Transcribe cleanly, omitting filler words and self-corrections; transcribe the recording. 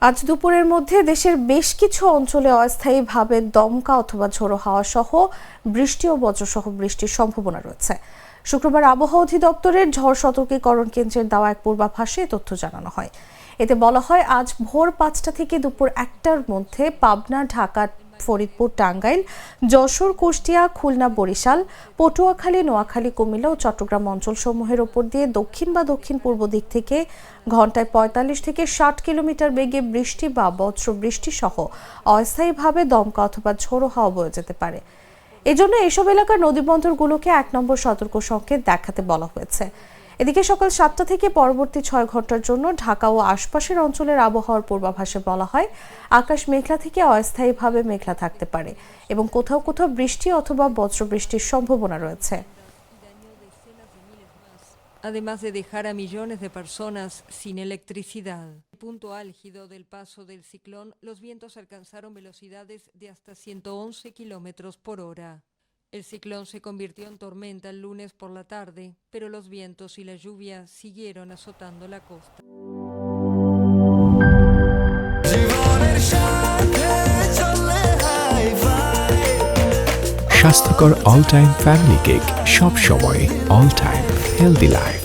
আজ দুপুরের মধ্যে দেশের বেশ কিছু অঞ্চলে অস্থায়ীভাবে দমকা অথবা ঝোড়ো হাওয়া সহ বৃষ্টি ও বজ্রসহ বৃষ্টির সম্ভাবনা রয়েছে। শুক্রবার আবহাওয়া অধিদপ্তরের ঝড় সতর্কীকরণ কেন্দ্রের দেওয়া এক পূর্বাভাসে তথ্য জানানো হয়। এতে বলা হয়, আজ ভোর ৫টা থেকে দুপুর ১টার মধ্যে পাবনা, ঢাকা, ফরিদপুর, টাঙ্গাইল, যশোর, কুষ্টিয়া, খুলনা, বরিশাল, পটুয়াখালী, নোয়াখালী, কুমিল্লা ও চট্টগ্রাম অঞ্চলসমূহের ওপর দিয়ে দক্ষিণ বা দক্ষিণ পূর্ব দিক থেকে ঘন্টায় ৪৫ থেকে ৬০ কিলোমিটার বেগে বৃষ্টি বা বজ্র বৃষ্টি সহ অস্থায়ীভাবে দমকা অথবা ঝোড়ো হাওয়া বয়ে যেতে পারে। এজন্য এসব এলাকার নদীবন্দরগুলোকে ১ নম্বর সতর্ক সংকেত দেখাতে বলা হয়েছে। এদিকে সকাল ৭টা থেকে পরবর্তী ৬ ঘন্টার জন্য ঢাকা ও আশপাশের অঞ্চলের আবহাওয়ার পূর্বাভাসে বলা হয়, আকাশ মেঘলা থেকে অস্থায়ীভাবে মেঘলা থাকতে পারে এবং কোথাও কোথাও বৃষ্টি অথবা বজ্রবৃষ্টির সম্ভাবনা রয়েছে। Además de dejar a millones de personas sin electricidad. Punto álgido del paso del ciclón, los vientos alcanzaron velocidades de hasta 111 kilómetros por hora. El ciclón se convirtió en tormenta el lunes por la tarde, pero los vientos y la lluvia siguieron azotando la costa. স্বাস্থ্যকর all time family cake, সব সময় all time healthy life.